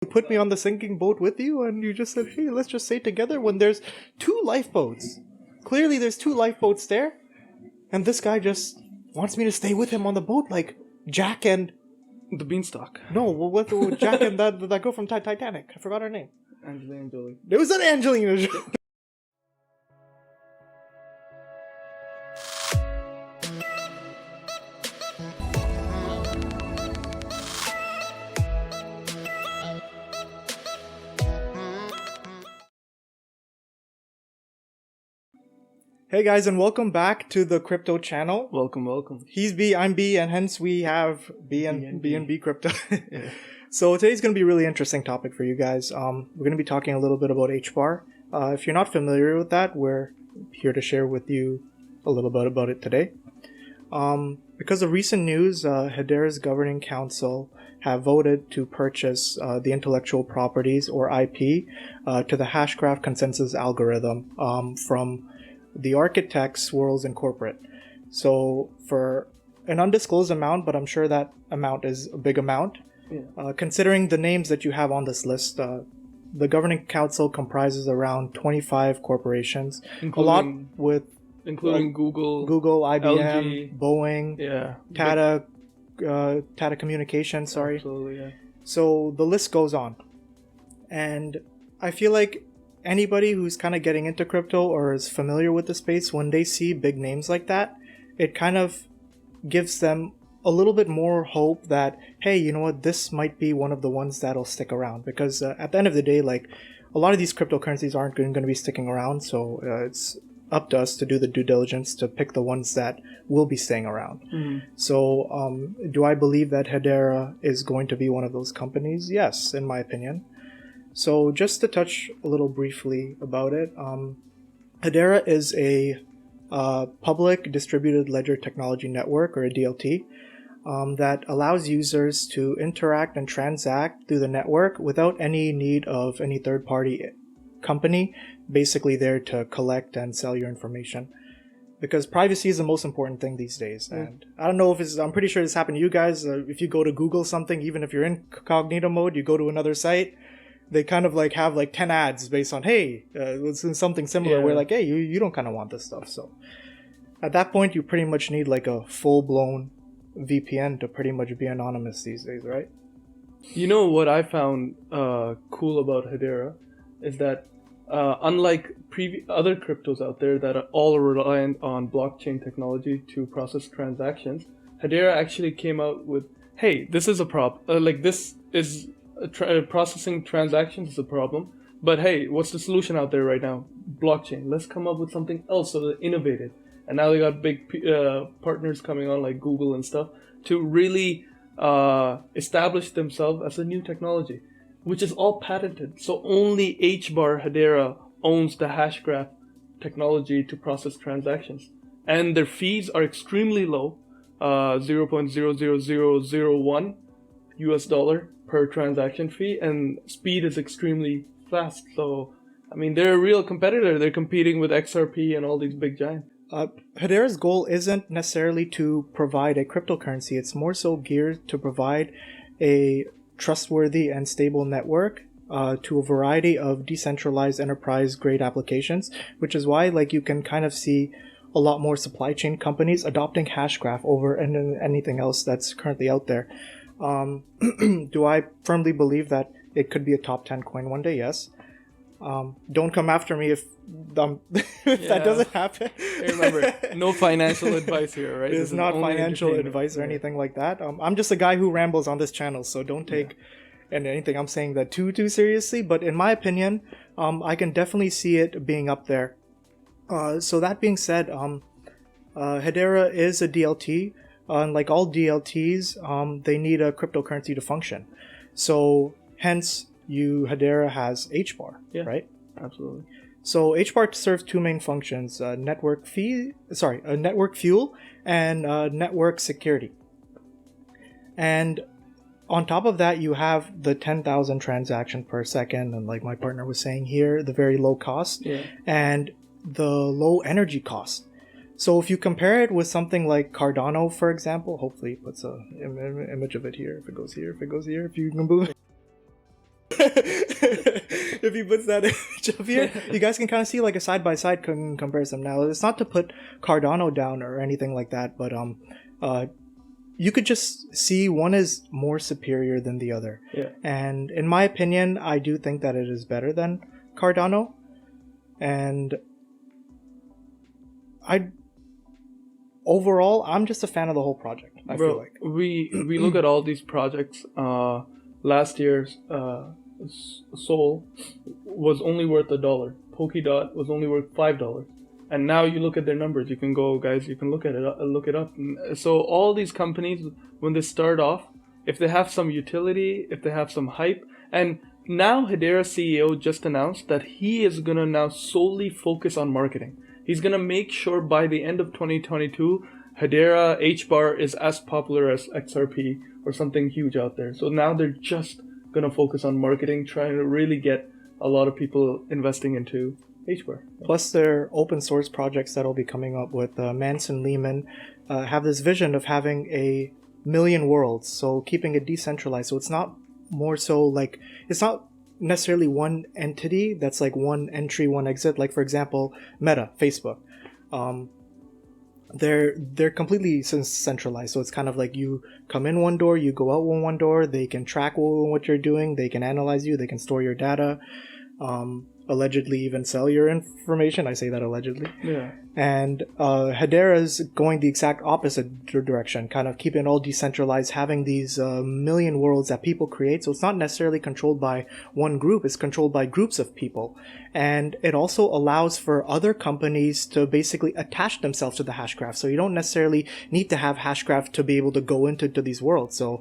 You put me on the sinking boat with you, and you just said, hey, let's just stay together when there's 2 lifeboats. Clearly, there's 2 lifeboats there, and this guy just wants me to stay with him on the boat, like Jack and... The Beanstalk. No, what Jack and that girl from Titanic. I forgot her name. Angelina Jolie. It was an Angelina Jolie. Hey guys, and welcome back to the crypto channel. Welcome. He's B, I'm B, and hence we have B&B Crypto. Yeah. So today's going to be a really interesting topic for you guys. We're going to be talking a little bit about HBAR. If you're not familiar with that, we're here to share with you a little bit about it today. Because of recent news, Hedera's governing council have voted to purchase the intellectual properties, or IP, to the Hashgraph consensus algorithm from the architects Swirls Incorporate. So for an undisclosed amount, but I'm sure that amount is a big amount. Yeah. Considering the names that you have on this list, the governing council comprises around 25 corporations, including Google, IBM, LG, Boeing, Tata Communications. Sorry. Absolutely, yeah. So the list goes on, and I feel like anybody who's kind of getting into crypto or is familiar with the space, when they see big names like that, it kind of gives them a little bit more hope that, hey, you know what, this might be one of the ones that'll stick around. Because at the end of the day, like, a lot of these cryptocurrencies aren't going to be sticking around, so it's up to us to do the due diligence to pick the ones that will be staying around. Mm-hmm. So do I believe that Hedera is going to be one of those companies? Yes, in my opinion. So just to touch a little briefly about it, Hedera is a public distributed ledger technology network, or a DLT, that allows users to interact and transact through the network without any need of any third-party company, basically there to collect and sell your information. Because privacy is the most important thing these days. Mm. And I don't know if I'm pretty sure this happened to you guys. If you go to Google something, even if you're in incognito mode, you go to another site, they kind of like have like 10 ads based on, hey, it's something similar where like, hey, you don't kind of want this stuff. So at that point, you pretty much need like a full-blown VPN to pretty much be anonymous these days, right? You know what I found cool about Hedera is that unlike other cryptos out there that are all reliant on blockchain technology to process transactions, Hedera actually came out with, hey, this is a problem. This is processing transactions is a problem, but hey, what's the solution out there right now? Blockchain. Let's come up with something else, so they're innovative. And now they got big partners coming on like Google and stuff to really establish themselves as a new technology, which is all patented. So only HBAR Hedera owns the Hashgraph technology to process transactions, and their fees are extremely low, $0.00001 US per transaction fee, and speed is extremely fast. So, I mean, they're a real competitor. They're competing with XRP and all these big giants. Hedera's goal isn't necessarily to provide a cryptocurrency. It's more so geared to provide a trustworthy and stable network to a variety of decentralized enterprise-grade applications, which is why like you can kind of see a lot more supply chain companies adopting Hashgraph over anything else that's currently out there. Do I firmly believe that it could be a top 10 coin one day? Yes. Don't come after me if that doesn't happen. Hey, remember, no financial advice here, right? It's not financial advice or anything like that. I'm just a guy who rambles on this channel, so don't take anything I'm saying that too seriously. But in my opinion, I can definitely see it being up there. So that being said, Hedera is a DLT. Like all DLTs, they need a cryptocurrency to function. So hence, Hedera has HBAR, right? Absolutely. So HBAR serves 2 main functions: network fuel and network security. And on top of that, you have the 10,000 transactions per second, and like my partner was saying here, the very low cost and the low energy cost. So if you compare it with something like Cardano, for example, hopefully it puts an image of it here. If it goes here, if you can move it. If he puts that image up here, you guys can kind of see like a side-by-side comparison. Now, it's not to put Cardano down or anything like that, but you could just see one is more superior than the other. Yeah. And in my opinion, I do think that it is better than Cardano. And overall, I'm just a fan of the whole project. I feel like we look at all these projects. Last year's Sol was only worth $1. Polkadot was only worth $5. And now you look at their numbers. You can go, guys. You can look at it. Look it up. So all these companies, when they start off, if they have some utility, if they have some hype, and now Hedera CEO just announced that he is gonna now solely focus on marketing. He's gonna make sure by the end of 2022, Hedera HBAR is as popular as XRP or something huge out there. So now they're just gonna focus on marketing, trying to really get a lot of people investing into HBAR. Plus, their open source projects that'll be coming up with Manson Lehman have this vision of having a million worlds, so keeping it decentralized. So it's not more so like, it's not necessarily one entity that's like one entry, one exit. Like, for example, Meta, Facebook. They're completely centralized. So it's kind of like you come in one door, you go out one door. They can track what you're doing. They can analyze you. They can store your data. Allegedly even sell your information. I say that allegedly. Yeah. And Hedera's going the exact opposite direction, kind of keeping it all decentralized, having these million worlds that people create. So it's not necessarily controlled by one group, it's controlled by groups of people. And it also allows for other companies to basically attach themselves to the Hashgraph. So you don't necessarily need to have Hashgraph to be able to go into these worlds. So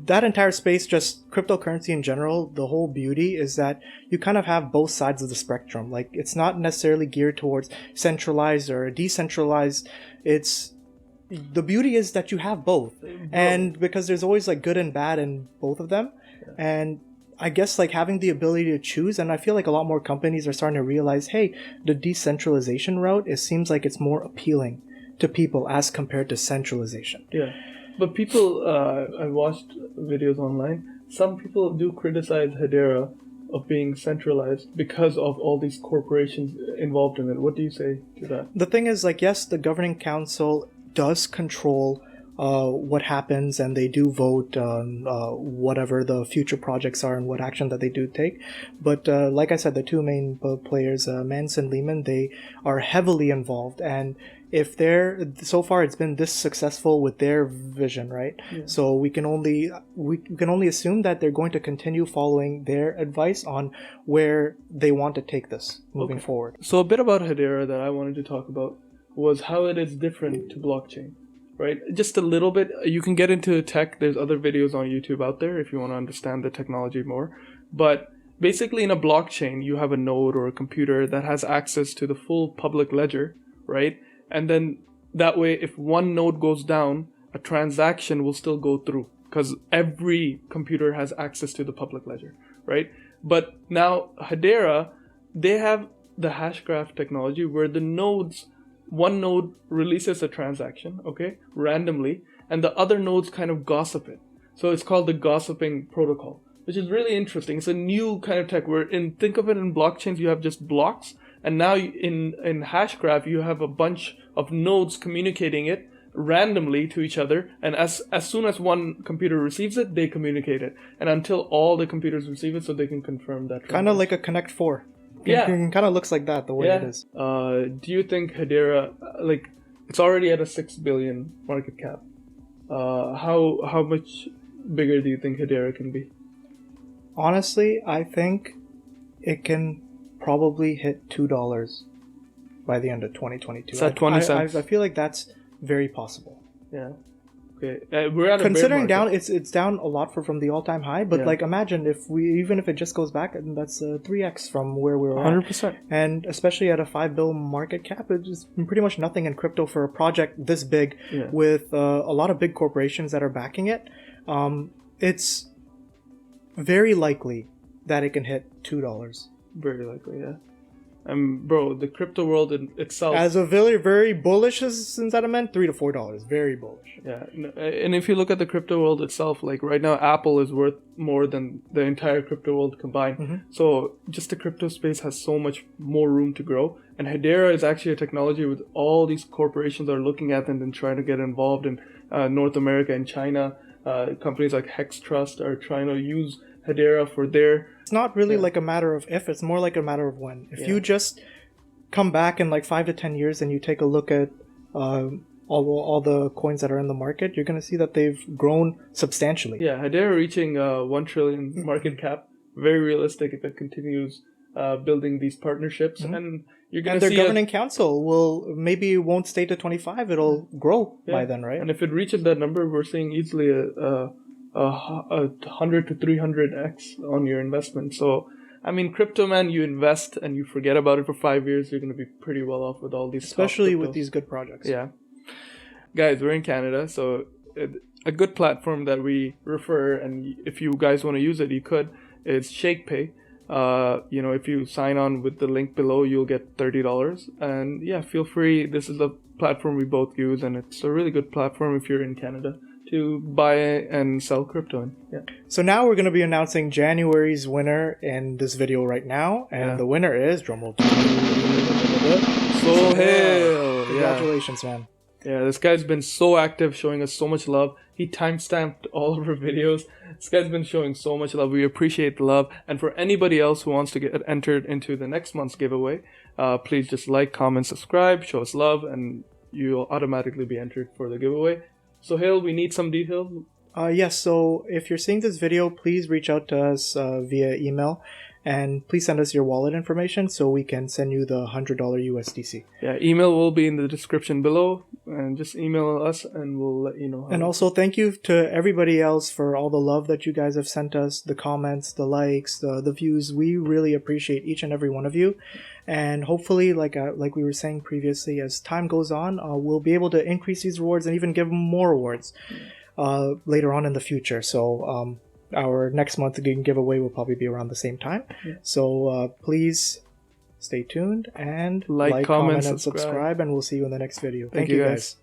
that entire space, just cryptocurrency in general, the whole beauty is that you kind of have both sides of the spectrum. Like, it's not necessarily geared towards centralized or decentralized. The beauty is that you have both. And because there's always like good and bad in both of them. Yeah. And I guess like having the ability to choose, and I feel like a lot more companies are starting to realize, hey, the decentralization route, it seems like it's more appealing to people as compared to centralization. Yeah. But people, I watched videos online, some people do criticize Hedera of being centralized because of all these corporations involved in it. What do you say to that? The thing is, like, yes, the governing council does control what happens, and they do vote on whatever the future projects are and what action that they do take. But like I said, the two main players, Manson and Lehman, they are heavily involved. And if so far it's been this successful with their vision, right? Yeah. So we can only assume that they're going to continue following their advice on where they want to take this moving forward. So a bit about Hedera that I wanted to talk about was how it is different to blockchain, right? Just a little bit. You can get into tech. There's other videos on YouTube out there if you want to understand the technology more. But basically in a blockchain, you have a node or a computer that has access to the full public ledger, right? And then that way, if one node goes down, a transaction will still go through because every computer has access to the public ledger, right? But now Hedera, they have the Hashgraph technology where one node releases a transaction, randomly, and the other nodes kind of gossip it. So it's called the gossiping protocol, which is really interesting. It's a new kind of tech where think of it in blockchains, you have just blocks. And now in Hashgraph, you have a bunch of nodes communicating it randomly to each other. And as soon as one computer receives it, they communicate it. And until all the computers receive it, so they can confirm that. Kind of like a Connect 4. Yeah. It kind of looks like that, the way it is. Do you think Hedera, it's already at a 6 billion market cap. How much bigger do you think Hedera can be? Honestly, I think it can probably hit $2 by the end of 2022. It's at 20 cents. I feel like that's very possible. Yeah. Okay. We're at considering down, it's down a lot from the all-time high. But like, imagine even if it just goes back, and that's 3x from where we were 100%. at. And especially at a $5 billion market cap, it's just pretty much nothing in crypto for a project this big with a lot of big corporations that are backing it. It's very likely that it can hit $2. Very likely, yeah. And bro, the crypto world in itself, as a very, very bullish sentiment, $3 to $4, very bullish. yeah. And if you look at the crypto world itself, like right now, Apple is worth more than the entire crypto world combined. Mm-hmm. So just the crypto space has so much more room to grow. And Hedera is actually a technology with all these corporations are looking at and then trying to get involved in North America and China. Companies like Hex Trust are trying to use Hedera for their... It's not really like a matter of if, it's more like a matter of when. If you just come back in like 5 to 10 years and you take a look at all the coins that are in the market, you're going to see that they've grown substantially. Yeah, Hedera reaching 1 trillion market cap, very realistic if it continues building these partnerships. And you're going to see... their governing council won't stay to 25, it'll grow by then, right? And if it reaches that number, we're seeing easily a 100 to 300x on your investment. So, I mean, crypto, man, you invest and you forget about it for 5 years, you're going to be pretty well off with all these, especially with these good projects. Yeah. Guys, we're in Canada, so a good platform that we refer, and if you guys want to use it, you could, is ShakePay. If you sign on with the link below, you'll get $30. And yeah, feel free. This is the platform we both use, and it's a really good platform if you're in Canada to buy and sell crypto in. Yeah. So now we're going to be announcing January's winner in this video right now, and the winner is, drumroll, Sohail. Congratulations, man. Yeah, this guy's been so active, showing us so much love. He timestamped all of our videos. This guy's been showing so much love. We appreciate the love. And for anybody else who wants to get entered into the next month's giveaway, please just like, comment, subscribe, show us love, and you'll automatically be entered for the giveaway. So, Hale, we need some details. Yes, so if you're seeing this video, please reach out to us via email. And please send us your wallet information so we can send you the $100 USDC. Yeah, email will be in the description below. And just email us and we'll let you know. And also thank you to everybody else for all the love that you guys have sent us, the comments, the likes, the views. We really appreciate each and every one of you. And hopefully, like we were saying previously, as time goes on, we'll be able to increase these rewards and even give more rewards later on in the future. So our next month giveaway will probably be around the same time. Yeah. So please stay tuned and like, comment, and subscribe, and we'll see you in the next video. Thank you guys.